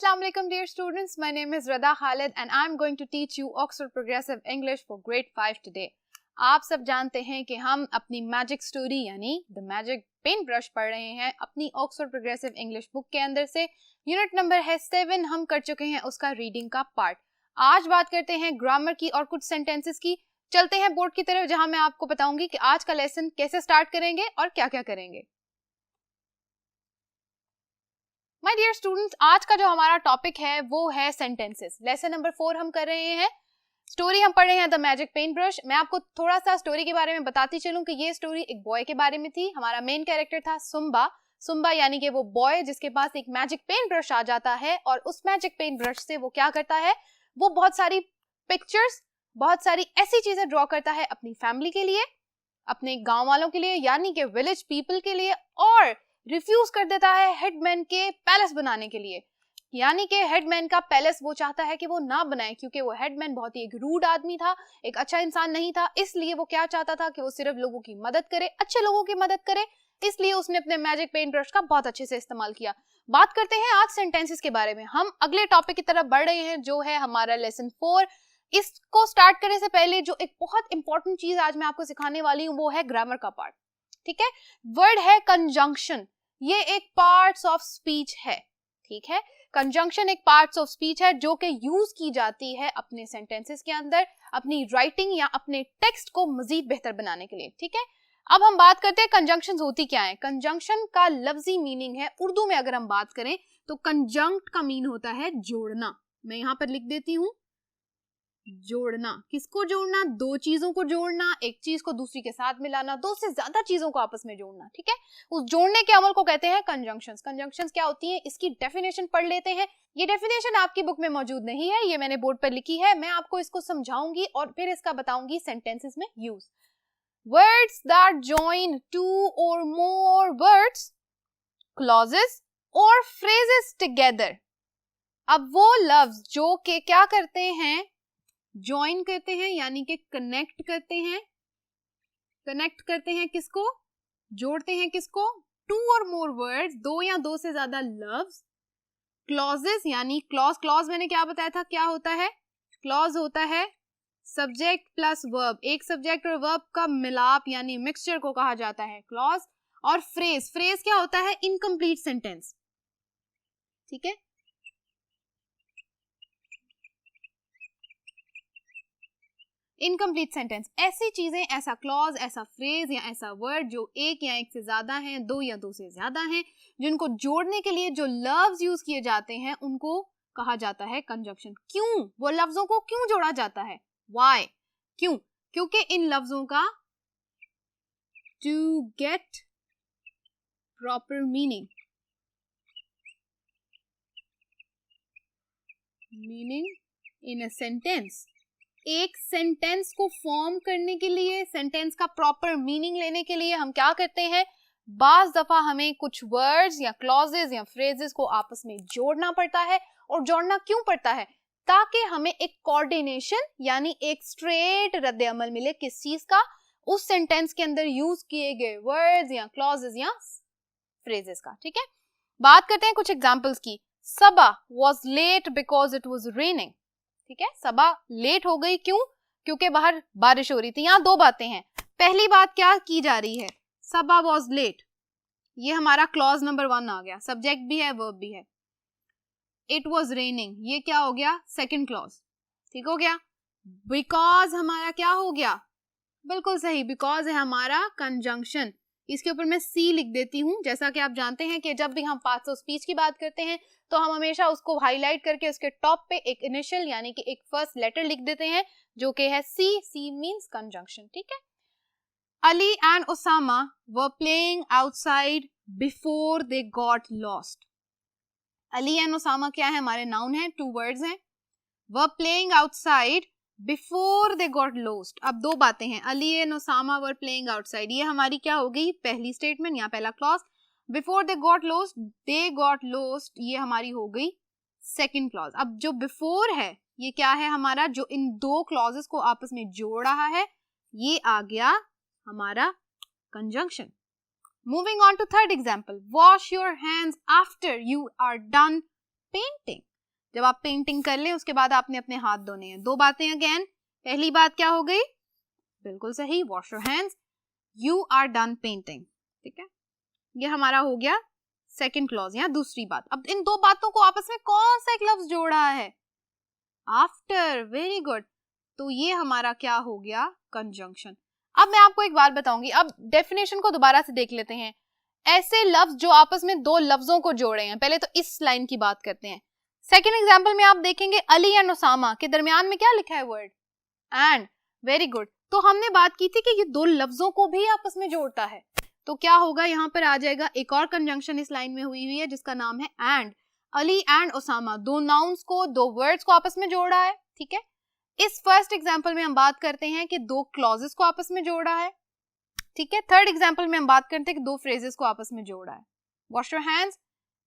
Assalamu alaikum dear students, my name is Rada Khalid and I am going to teach you Oxford Progressive English for grade 5 today. आप सब जानते हैं कि हम अपनी magic story यानी द मैजिक पेन ब्रश पढ़ रहे हैं अपनी ऑक्सफोर्ड प्रोग्रेसिव इंग्लिश बुक के अंदर से। यूनिट नंबर है 7, हम कर चुके हैं उसका रीडिंग का पार्ट। आज बात करते हैं ग्रामर की और कुछ सेंटेंसेस की। चलते हैं बोर्ड की तरफ जहां मैं आपको बताऊंगी कि आज का लेसन कैसे स्टार्ट करेंगे और क्या क्या करेंगे। माय डियर स्टूडेंट्स, आज का जो हमारा टॉपिक है वो है सेंटेंसेस। लेसन नंबर 4 हम कर रहे हैं। स्टोरी हम पढ़ रहे हैं द मैजिक पेंट ब्रश। मैं आपको थोड़ा सा स्टोरी के बारे में बताती चलूं कि ये स्टोरी एक बॉय के बारे में थी। हमारा मेन कैरेक्टर था सुम्बा। सुम्बा यानी कि वो बॉय जिसके पास एक मैजिक पेंट ब्रश आ जाता है और उस मैजिक पेंट ब्रश से वो क्या करता है, वो बहुत सारी पिक्चर्स, बहुत सारी ऐसी चीजें ड्रॉ करता है अपनी फैमिली के लिए, अपने गांव वालों के लिए यानी कि विलेज पीपल के लिए, और रिफ्यूज कर देता है हेडमैन के पैलेस बनाने के लिए। यानी कि हेडमैन का पैलेस वो चाहता है कि वो ना बनाए क्योंकि वो हेडमैन बहुत ही एक रूड आदमी था, एक अच्छा इंसान नहीं था। इसलिए वो क्या चाहता था कि वो सिर्फ लोगों की मदद करे, अच्छे लोगों की मदद करे। इसलिए उसने अपने मैजिक पेंट ब्रश का बहुत अच्छे से इस्तेमाल किया। बात करते हैं आज सेंटेंसेस के बारे में। हम अगले टॉपिक की तरफ बढ़ रहे हैं जो है हमारा लेसन 4। इसको स्टार्ट करने से पहले जो एक बहुत इंपॉर्टेंट चीज आज मैं आपको सिखाने वाली हूँ वो है ग्रामर का पार्ट। ठीक है, वर्ड है कंजंक्शन। ये एक पार्ट्स ऑफ स्पीच है। ठीक है, कंजंक्शन एक पार्ट्स ऑफ स्पीच है जो कि यूज की जाती है अपने सेंटेंसेस के अंदर अपनी राइटिंग या अपने टेक्स्ट को मजीद बेहतर बनाने के लिए। ठीक है, अब हम बात करते हैं कंजंक्शंस होती क्या है। कंजंक्शन का लफ्जी मीनिंग है, उर्दू में अगर हम बात करें तो कंजंक्ट का मीन होता है जोड़ना। मैं यहाँ पर लिख देती हूँ जोड़ना। किसको जोड़ना? दो चीजों को जोड़ना, एक चीज को दूसरी के साथ मिलाना, दो से ज्यादा चीजों को आपस में जोड़ना। ठीक है, उस जोड़ने के अमल को कहते हैं कंजंक्शंस। कंजंक्शंस क्या होती हैं, इसकी डेफिनेशन पढ़ लेते हैं। ये डेफिनेशन आपकी बुक में मौजूद नहीं है, ये मैंने बोर्ड पर लिखी है। मैं आपको इसको समझाऊंगी और फिर इसका बताऊंगी सेंटेंसेस में use. Words that join two और मोर वर्ड्स, क्लॉजेस और फ्रेजेस टुगेदर। अब वो लफ्ज जो के क्या करते हैं, ज्वाइन करते हैं यानी कि कनेक्ट करते हैं। कनेक्ट करते हैं किसको? जोड़ते हैं किसको? टू और मोर वर्ड्स, दो या दो से ज्यादा लफ्ज। क्लॉजेस यानी क्लॉज, क्लॉज मैंने क्या बताया था क्या होता है? क्लॉज होता है सब्जेक्ट प्लस वर्ब, एक सब्जेक्ट और वर्ब का मिलाप यानी मिक्सचर को कहा जाता है क्लॉज। और फ्रेज, फ्रेज क्या होता है? Incomplete sentence. ठीक है, इनकम्प्लीट सेंटेंस ऐसी चीजें, ऐसा क्लॉज, ऐसा फ्रेज या ऐसा वर्ड जो एक या एक से ज्यादा है, दो या दो से ज्यादा हैं, जिनको जोड़ने के लिए जो लफ्ज यूज किए जाते हैं उनको कहा जाता है कंजंक्शन। क्यों? वो लफ्जों को क्यों जोड़ा जाता है? व्हाई? क्यों? क्योंकि इन लफ्जों का to get proper meaning in a sentence, एक सेंटेंस को फॉर्म करने के लिए, सेंटेंस का प्रॉपर मीनिंग लेने के लिए हम क्या करते हैं, बाज दफा हमें कुछ वर्ड्स या क्लॉजेस या फ्रेजेस को आपस में जोड़ना पड़ता है। और जोड़ना क्यों पड़ता है? ताकि हमें एक कोऑर्डिनेशन यानी एक स्ट्रेट रद्द अमल मिले। किस चीज का? उस सेंटेंस के अंदर यूज किए गए वर्ड्स या क्लॉजेस या फ्रेजेस का। ठीक है, बात करते हैं कुछ एग्जाम्पल्स की। Saba was late because it was raining. ठीक है, सबा लेट हो गई क्यों? क्योंकि बाहर बारिश हो रही थी। यहाँ दो बातें हैं। पहली बात क्या की जा रही है, सबा वॉज लेट, ये हमारा क्लॉज नंबर 1 आ गया, सब्जेक्ट भी है वर्ब भी है। इट वॉज रेनिंग, ये क्या हो गया? Second clause. ठीक हो गया। बिकॉज हमारा क्या हो गया? बिल्कुल सही, बिकॉज है हमारा कंजंक्शन। इसके ऊपर मैं सी लिख देती हूँ। जैसा कि आप जानते हैं कि जब भी हम पार्ट्स ऑफ स्पीच की बात करते हैं तो हम हमेशा उसको हाईलाइट करके उसके टॉप पे एक इनिशियल यानी कि एक फर्स्ट लेटर लिख देते हैं जो कि है सी। सी मींस कंजंक्शन। ठीक है, Ali and Osama were playing outside before they got lost. Ali and Osama क्या है? हमारे नाउन है, 2 वर्ड्स हैं। Were playing outside before they got lost. अब दो बातें हैं, Ali and Osama were playing outside, ये हमारी क्या हो गई? पहली स्टेटमेंट या पहला clause. Before they got lost, they got lost, ये हमारी हो गई सेकंड क्लॉज। अब जो बिफोर है ये क्या है हमारा? जो इन दो क्लॉजेस को आपस में जोड़ रहा है, ये आ गया हमारा conjunction. Moving on to third example, wash your hands after you are done painting. जब आप पेंटिंग कर लें उसके बाद आपने अपने हाथ धोने हैं। 2 बातें अगेन। पहली बात क्या हो गई? बिल्कुल सही, wash your hands, you are done painting. ठीक है, ये हमारा हो गया सेकंड क्लॉज या दूसरी बात। अब इन 2 बातों को आपस में कौन सा एक लफ्ज जोड़ा है? आफ्टर। Very good. तो ये हमारा क्या हो गया? कंजंक्शन। अब मैं आपको एक बात बताऊंगी, अब डेफिनेशन को दोबारा से देख लेते हैं। ऐसे लफ्ज जो आपस में 2 लफ्जों को जोड़े हैं, पहले तो इस लाइन की बात करते हैं। सेकेंड एग्जाम्पल में आप देखेंगे अली एंड ओसामा के दरमियान में क्या लिखा है? Word and. Very good. तो हमने बात की थी कि ये 2 लफ्जों को भी आपस में जोड़ता है, तो क्या होगा? यहाँ पर आ जाएगा एक और कंजंक्शन इस लाइन में हुई है जिसका नाम है and. Ali and Osama 2 nouns को, 2 वर्ड्स को आपस में जोड़ा है। ठीक है, इस फर्स्ट एग्जाम्पल में हम बात करते हैं कि 2 क्लॉजेस को आपस में जोड़ा है। ठीक है, थर्ड एग्जाम्पल में हम बात करते हैं कि 2 फ्रेजेस को आपस में जोड़ा है। वॉश योर हैंड्स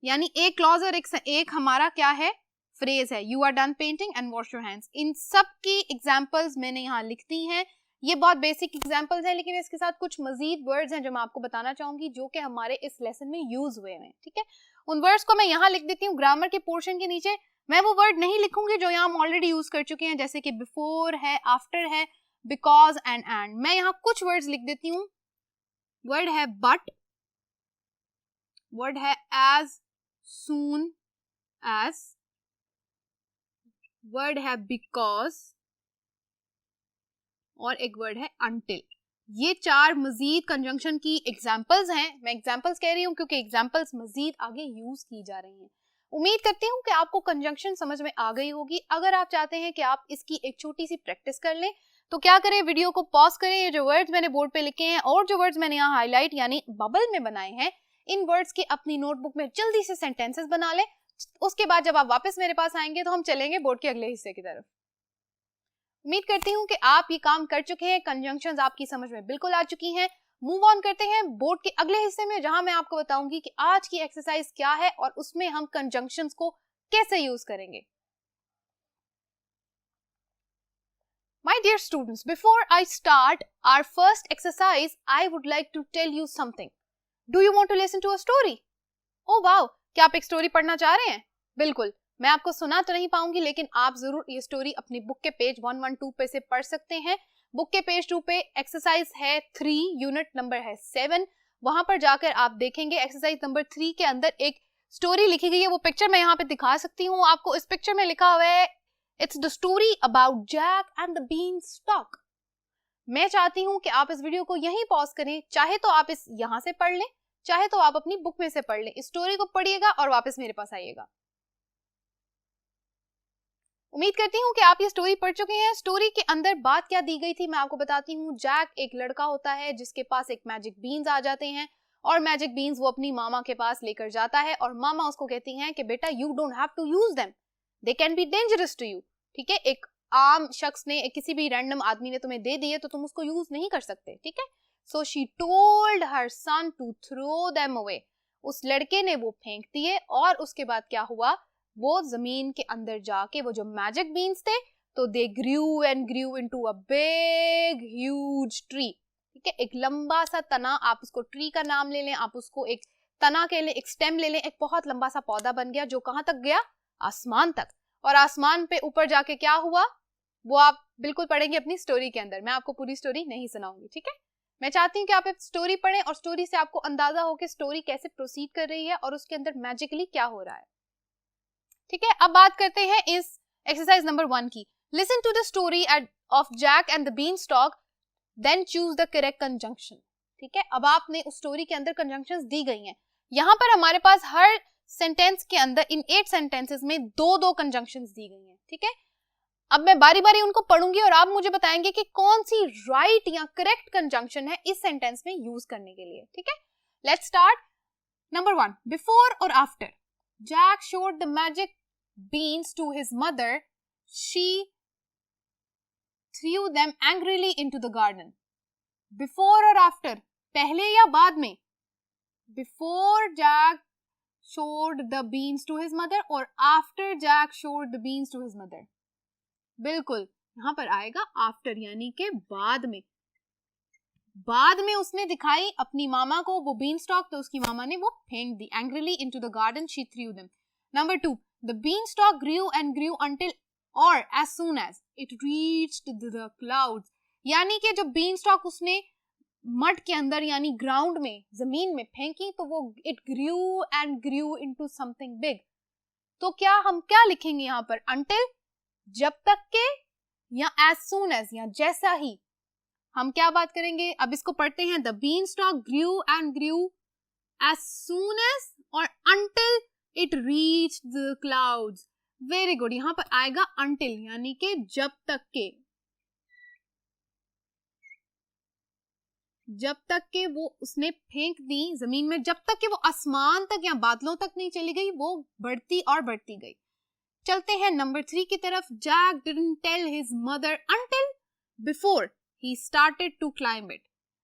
यानी एक क्लॉज और एक हमारा क्या है? फ्रेज है। You are done painting and wash your hands. इन सब की एग्जाम्पल्स मैंने यहाँ लिख दी हैं। ये बहुत बेसिक एग्जाम्पल्स हैं, लेकिन इसके साथ कुछ मजीद वर्ड्स हैं जो मैं आपको बताना चाहूंगी जो कि हमारे इस लेसन में यूज हुए हैं। ठीक है, उन वर्ड्स को मैं यहाँ लिख देती हूँ ग्रामर के पोर्शन के नीचे। मैं वो वर्ड नहीं लिखूंगी जो यहाँ हम ऑलरेडी यूज कर चुके हैं, जैसे कि बिफोर है, आफ्टर है, बिकॉज एंड। मैं यहाँ कुछ वर्ड्स लिख देती हूँ। वर्ड है बट, वर्ड है एज सून एज, वर्ड है बिकॉज और एक वर्ड है until। ये 4 मजीद कंजंक्शन की एग्जाम्पल्स हैं। मैं एग्जाम्पल्स कह रही हूँ क्योंकि एग्जाम्पल्स मजीद आगे यूज की जा रही हैं। उम्मीद करती हूँ कि आपको कंजंक्शन समझ में आ गई होगी। अगर आप चाहते हैं कि आप इसकी एक छोटी सी प्रैक्टिस कर लें तो क्या करें? वीडियो को पॉज करें, ये जो वर्ड्स मैंने बोर्ड पे लिखे हैं और जो वर्ड्स मैंने यहाँ हाईलाइट यानी बबल में बनाए हैं, इन वर्ड्स की अपनी नोटबुक में जल्दी से सेंटेंसेस बना लें। उसके बाद जब आप वापस मेरे पास आएंगे तो हम चलेंगे बोर्ड के अगले हिस्से की तरफ। उम्मीद करती हूँ कि आप ये काम कर चुके हैं, कंजंक्शंस आपकी समझ में बिल्कुल आ चुकी हैं। मूव ऑन करते हैं बोर्ड के अगले हिस्से में, जहां मैं आपको बताऊंगी कि आज की एक्सरसाइज क्या है और उसमें हम कंजंक्शंस को कैसे यूज करेंगे। My dear students, before I start our first exercise, I would like to tell you something. Do you want to listen to a story? Oh wow! क्या आप एक स्टोरी पढ़ना चाह रहे हैं? बिल्कुल, मैं आपको सुना तो नहीं पाऊंगी, लेकिन आप जरूर ये स्टोरी अपनी बुक के पेज 112 पे से पढ़ सकते हैं। बुक के पेज 2 पे एक्सरसाइज है 3, यूनिट नंबर है 7। वहां पर जाकर आप देखेंगे एक्सरसाइज नंबर 3 के अंदर एक स्टोरी लिखी गई है। वो पिक्चर मैं यहाँ पे दिखा सकती हूँ आपको। इस पिक्चर में लिखा हुआ है it's the story about Jack and the beanstalk. मैं चाहती हूँ कि आप इस वीडियो को यहीं पॉज करें, चाहे तो आप इस यहाँ से पढ़ लें, चाहे तो आप अपनी बुक में से पढ़ लें। इस स्टोरी को पढ़िएगा और वापस मेरे पास आइएगा। उम्मीद करती हूँ कि आप ये स्टोरी पढ़ चुके हैं। स्टोरी के अंदर बात क्या दी गई थी मैं आपको बताती हूँ। जैक एक लड़का होता है जिसके पास एक मैजिक बीन्स आ जाते हैं और मैजिक बीन्स वो अपनी मामा के पास लेकर जाता है और मामा उसको कहती हैं कि बेटा you don't have to use them, they can be dangerous to you. ठीक है, एक आम शख्स ने, एक किसी भी रैंडम आदमी ने तुम्हें दे दिए तो तुम उसको यूज नहीं कर सकते। ठीक है, so she told her son to throw them away. उस लड़के ने वो फेंक दिए और उसके बाद क्या हुआ? वो जमीन के अंदर जाके वो जो मैजिक बीन्स थे तो they grew and grew into a big huge tree. ठीक है, एक लंबा सा तना, आप उसको ट्री का नाम ले लें, आप उसको एक तना के लिए एक स्टेम ले लें, एक बहुत लंबा सा पौधा बन गया जो कहां तक गया? आसमान तक। और आसमान पे ऊपर जाके क्या हुआ वो आप बिल्कुल पढ़ेंगे अपनी स्टोरी के अंदर। मैं आपको पूरी स्टोरी नहीं सुनाऊंगी। ठीक है, मैं चाहती हूँ कि आप एक स्टोरी पढ़ें और स्टोरी से आपको अंदाजा हो कि स्टोरी कैसे प्रोसीड कर रही है और उसके अंदर मैजिकली क्या हो रहा है। ठीक है, अब बात करते हैं इस एक्सरसाइज नंबर 1 की। Listen to the story of Jack and the beanstalk, then choose the correct conjunction. ठीक है, अब आपने उस स्टोरी के अंदर कंजंक्शंस दी गई हैं। यहाँ पर हमारे पास हर सेंटेंस के अंदर इन 8 सेंटेंसेस में 2-2 कंजंक्शंस दी गई हैं। ठीक है, अब मैं बारी बारी उनको पढ़ूंगी और आप मुझे बताएंगे कि कौन सी राइट या करेक्ट कंजंक्शन है इस सेंटेंस में यूज करने के लिए। ठीक है, लेट्स स्टार्ट। नंबर 1, बिफोर और after. Jack showed the magic beans to his mother, she threw them angrily into the garden. Before और आफ्टर, पहले या बाद में? Before Jack showed the beans to his mother और after Jack showed the beans to his mother। बिल्कुल, यहां पर आएगा आफ्टर यानी के बाद में। बाद में उसने दिखाई अपनी मामा को वो बीन स्टॉक, तो उसकी मामा ने वो फेंक दी। Angrily into the garden she threw them. Number 2, The beanstalk grew and grew until or as soon as it reached the clouds. यानी कि जो beanstalk उसने मड के अंदर यानी ग्राउंड में, जमीन में फेंकी तो वो it grew and grew into something big. तो क्या हम क्या लिखेंगे यहाँ पर? Until, जब तक के, या as soon as, या जैसा ही. हम क्या बात करेंगे? अब इसको पढ़ते हैं. The beanstalk grew and grew as soon as और until it reached the clouds. Very good. यहाँ पर आएगा until यानी कि जब तक के. जब तक के वो उसने फेंक दी जमीन में, जब तक कि वो आसमान तक या बादलों तक नहीं चली गई, वो बढ़ती और बढ़ती गई. चलते हैं नंबर 3 की तरफ. Jack didn't tell his mother until before he started to climb it.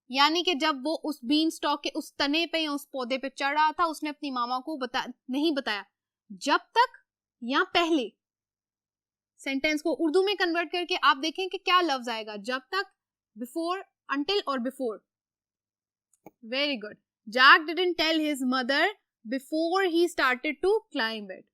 यानी कि जब वो उस बीन स्टॉक के उस तने पे या उस पौधे पे चढ़ रहा था, उसने अपनी मामा को नहीं बताया. जब तक या पहले. सेंटेंस को उर्दू में कन्वर्ट करके आप देखें कि क्या लफ्ज आएगा. जब तक, बिफोर, until और before. Very good. Jack didn't tell his mother before he started to climb it.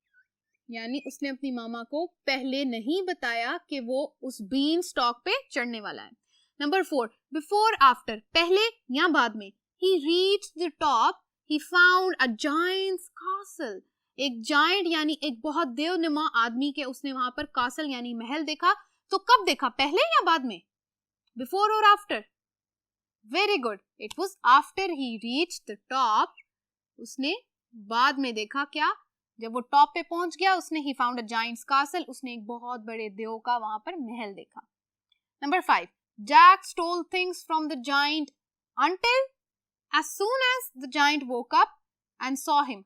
यानी उसने अपनी मामा को पहले नहीं बताया कि वो उस बीन स्टॉक पे चढ़ने वाला है. नंबर 4. Before, after, पहले या बाद में. He reached the top. He found a giant's castle. एक जायंट यानी एक बहुत देवनुमा आदमी के उसने वहां पर कासल यानी महल देखा. तो कब देखा? पहले या बाद में? Before or after? Very good. It was after he reached the top. उसने बाद में देखा. क्या? जब वो टॉप पे पहुंच गया उसने he found a giant's castle. उसने एक बहुत बड़े देव का वहां पर महल देखा. Number 5. Jack stole things from the giant until as soon as the giant woke up and saw him.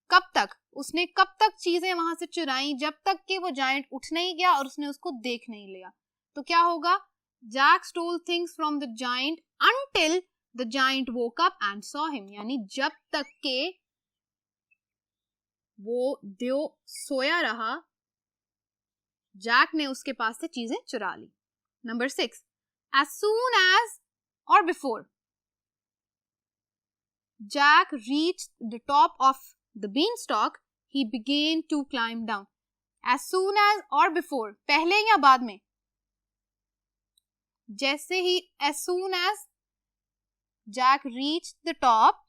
कब तक? उसने कब तक चीजें वहां से चुराई? जब तक कि वो जायंट उठ नहीं गया और उसने उसको देख नहीं लिया. तो क्या होगा? Jack stole things from the giant until the giant woke up and saw him. यानी जब तक के वो देव सोया रहा, जैक ने उसके पास से चीजें चुरा ली. Number 6. As soon as or before Jack reached the top of the beanstalk, he began to climb down. As soon as or before, पहले या बाद में? जैसे ही, as soon as Jack reached the top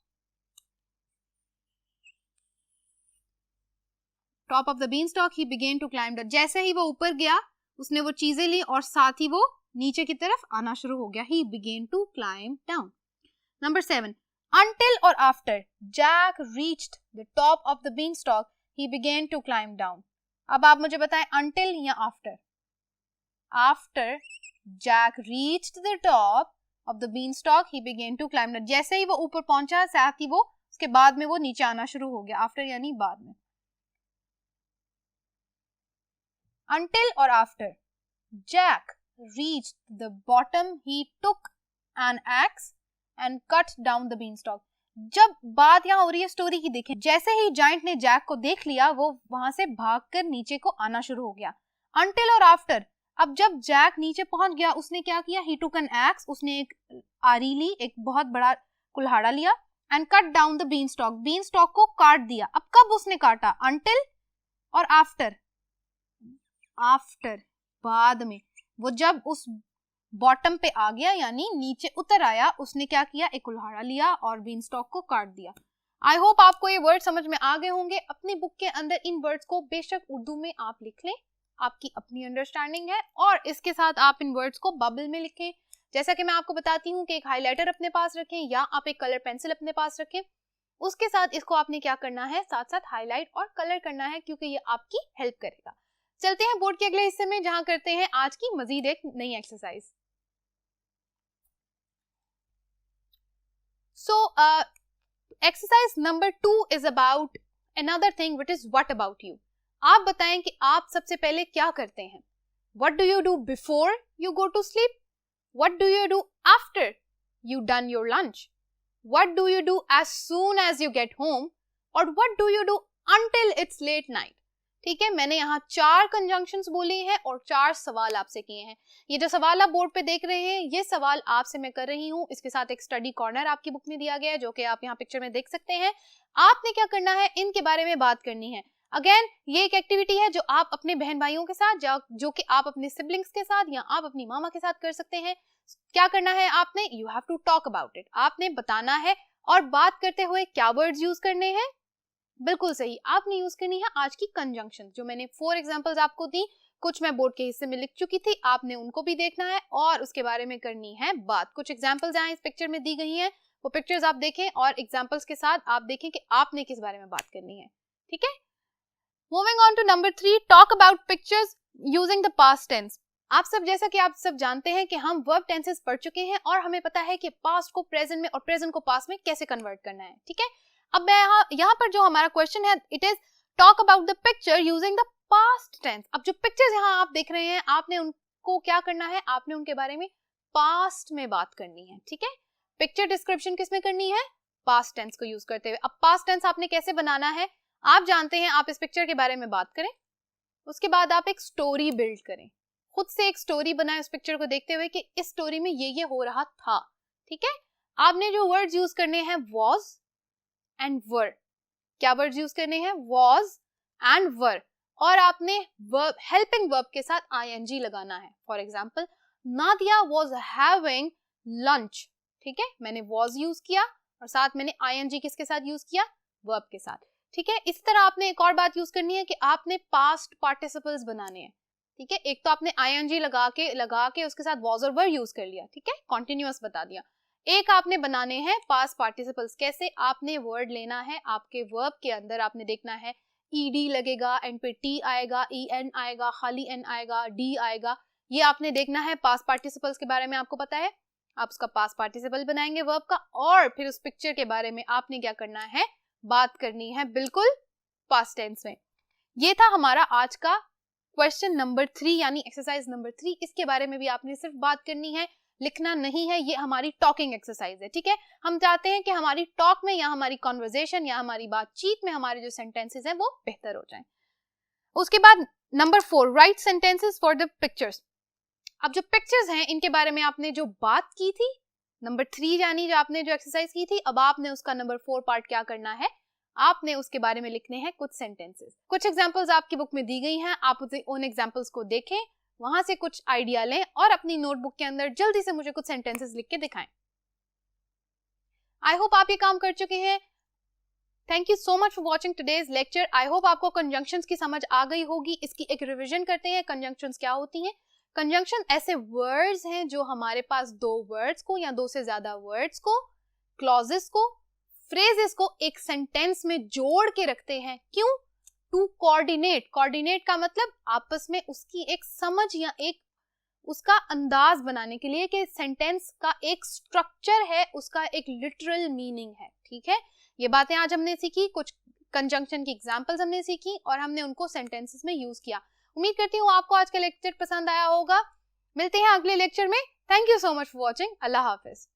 of the beanstalk, he began to climb down. जैसे ही वो ऊपर गया, उसने वो चीजें ली और साथ ही वो नीचे की तरफ आना शुरू हो गया. He began to climb down. Number 7. Until or after Jack reached the top of the beanstalk, he began to climb down. अब आप मुझे बताएं until या after? After Jack reached the top of the beanstalk, he began to climb down. जैसे ही वो ऊपर पहुंचा, साथ ही वो उसके बाद में वो नीचे आना शुरू हो गया. After यानी बाद में. Until or after Jack reached the bottom, he took an axe and cut down the beanstalk. जब बात यहाँ हो रही है स्टोरी की, देखें, जैसे ही जायंट ने जैक को देख लिया, वो वहां से भागकर नीचे को आना शुरू हो गया. Until और after, अब जब जैक नीचे पहुंच गया, उसने क्या किया? He took an axe. उसने एक आरी ली, एक बहुत बड़ा कुल्हाड़ा लिया, and cut down the beanstalk. beanstalk को काट दिया. अब कब उसने काटा? Until और after? After, बाद में. वो जब उस बॉटम पे आ गया यानी नीचे उतर आया, उसने क्या किया? एक कुल्हाड़ा लिया और बीनस्टॉक को काट दिया. आई होप आपको ये वर्ड समझ में आ गए होंगे. अपनी बुक के अंदर इन वर्ड्स को बेशक उर्दू में आप लिख लें, आपकी अपनी अंडरस्टैंडिंग है, और इसके साथ आप इन वर्ड्स को बबल में लिखें. जैसा कि मैं आपको बताती हूँ कि एक हाईलाइटर अपने पास रखें या आप एक कलर पेंसिल अपने पास रखें. उसके साथ इसको आपने क्या करना है? साथ साथ हाईलाइट और कलर करना है, क्योंकि ये आपकी हेल्प करेगा. चलते हैं बोर्ड के अगले हिस्से में, जहां करते हैं आज की मजीद एक नई exercise. So, exercise number 2 is about another thing, which is what about you. आप बताएं कि आप सबसे पहले क्या करते हैं. What do you do before you go to sleep? What do you do after you done your lunch? What do you do as soon as you get home? Or what do you do until it's late night? ठीक है, मैंने यहाँ 4 conjunctions बोली हैं और 4 सवाल आपसे किए हैं. ये जो सवाल आप बोर्ड पे देख रहे हैं, ये सवाल आपसे मैं कर रही हूँ. इसके साथ एक स्टडी कॉर्नर आपकी बुक में दिया गया है, जो कि आप यहाँ पिक्चर में देख सकते हैं. आपने क्या करना है? इनके बारे में बात करनी है. अगेन ये एक एक्टिविटी है जो आप अपने बहन भाइयों के साथ, जो कि आप अपने सिबलिंग्स के साथ या आप अपनी मामा के साथ कर सकते हैं। क्या करना है आपने, you have to talk about it, आपने बताना है। और बात करते हुए क्या वर्ड्स यूज करने हैं, बिल्कुल सही, आपने यूज करनी है आज की कंजंक्शन। जो मैंने 4 एग्जांपल्स आपको दी, कुछ मैं बोर्ड के हिस्से में लिख चुकी थी, आपने उनको भी देखना है और उसके बारे में करनी है बात। कुछ एग्जांपल्स यहाँ इस पिक्चर में दी गई हैं, वो पिक्चर्स आप देखें और एग्जांपल्स के साथ आप देखें कि आपने किस बारे में बात करनी है। ठीक है, moving on to number 3, talk about pictures using the past tense. आप सब, जैसा कि आप सब जानते हैं कि हम वर्ब टेंसेस पढ़ चुके हैं और हमें पता है कि पास्ट को प्रेजेंट में और प्रेजेंट को पास्ट में कैसे कन्वर्ट करना है। ठीक है, अब मैं यहाँ पर जो हमारा क्वेश्चन है, it is talk about the picture using the past tense. अब जो पिक्चर्स यहाँ आप देख रहे हैं, आपने उनको क्या करना है, आपने उनके बारे में पास्ट में बात करनी है। ठीक है, पिक्चर डिस्क्रिप्शन किस में करनी है, पास्ट टेंस को यूज करते हुए। अब पास्ट टेंस आपने कैसे बनाना है, आप जानते हैं, आप इस पिक्चर के बारे में बात करें, उसके बाद आप एक स्टोरी बिल्ड करें, खुद से एक स्टोरी बनाएं उस पिक्चर को देखते हुए कि इस स्टोरी में ये हो रहा था। ठीक है, आपने जो वर्ड्स यूज करने हैं, वॉज एंड वर। क्या वर्ड्स यूज करने हैं, वॉज एंड वर, और आपने वर्ब, हेल्पिंग वर्ब के साथ आईएनजी लगाना है। For example, Nadia was having lunch. ठीक है, मैंने वॉज यूज किया और साथ मैंने आईएनजी किसके साथ यूज किया, वर्ब के साथ। ठीक है, इस तरह आपने एक और बात यूज करनी है कि आपने पास्ट पार्टिसिपल्स बनाने हैं। ठीक है, एक तो आपने आईएनजी लगा के उसके साथ वॉज और वर यूज कर लिया। ठीक है, कॉन्टिन्यूअस बता दिया। एक आपने बनाने हैं पास्ट पार्टिसिपल्स। कैसे, आपने वर्ड लेना है, आपके वर्ब के अंदर आपने देखना है ईडी लगेगा, एंड पे टी आएगा, एन आएगा, खाली एन आएगा, डी आएगा, ये आपने देखना है। पास्ट पार्टिसिपल्स के बारे में आपको पता है, आप उसका पास्ट पार्टिसिपल बनाएंगे वर्ब का, और फिर उस पिक्चर के बारे में आपने क्या करना है, बात करनी है, बिल्कुल पास्ट टेंस में। ये था हमारा आज का क्वेश्चन नंबर 3 यानी एक्सरसाइज नंबर 3। इसके बारे में भी आपने सिर्फ बात करनी है, लिखना नहीं है। ये हमारी टॉकिंग एक्सरसाइज है। ठीक है, हम चाहते हैं कि हमारी टॉक में या हमारी कॉन्वर्जेशन या हमारी बातचीत में हमारे जो सेंटेंसेस हैं वो बेहतर हो जाएं। उसके बाद number 4, right sentences for the pictures. अब जो पिक्चर्स हैं इनके बारे में आपने जो बात की थी नंबर 3 यानी जो आपने जो एक्सरसाइज की थी, अब आपने उसका नंबर 4 पार्ट क्या करना है, आपने उसके बारे में लिखने हैं कुछ सेंटेंसेस। कुछ एग्जांपल्स आपकी बुक में दी गई हैं, आप उन एग्जांपल्स को देखें, वहां से कुछ आइडिया लें और अपनी नोटबुक के अंदर जल्दी से मुझे कुछ सेंटेंसेस लिख के दिखाएं। आई होप आप ये काम कर चुके हैं। Thank you so much for watching today's lecture. I hope आपको कंजंक्शंस की समझ आ गई होगी। इसकी एक रिविजन करते हैं, कंजंक्शंस क्या होती हैं। कंजंक्शन ऐसे वर्ड्स हैं जो हमारे पास 2 वर्ड्स को या 2 से ज्यादा वर्ड्स को, क्लॉजेस को, फ्रेजेस को एक सेंटेंस में जोड़ के रखते हैं। क्यों, टू कोऑर्डिनेट। कोऑर्डिनेट का मतलब आपस में उसकी एक समझ या एक उसका अंदाज बनाने के लिए कि सेंटेंस का एक स्ट्रक्चर है, उसका एक लिटरल मीनिंग है। ठीक है, ये बातें आज हमने सीखी, कुछ कंजंक्शन की एग्जांपल्स हमने सीखी और हमने उनको सेंटेंसेस में यूज किया। उम्मीद करती हूँ आपको आज का लेक्चर पसंद आया होगा। मिलते हैं अगले लेक्चर में। Thank you so much for watching. Allah Hafiz.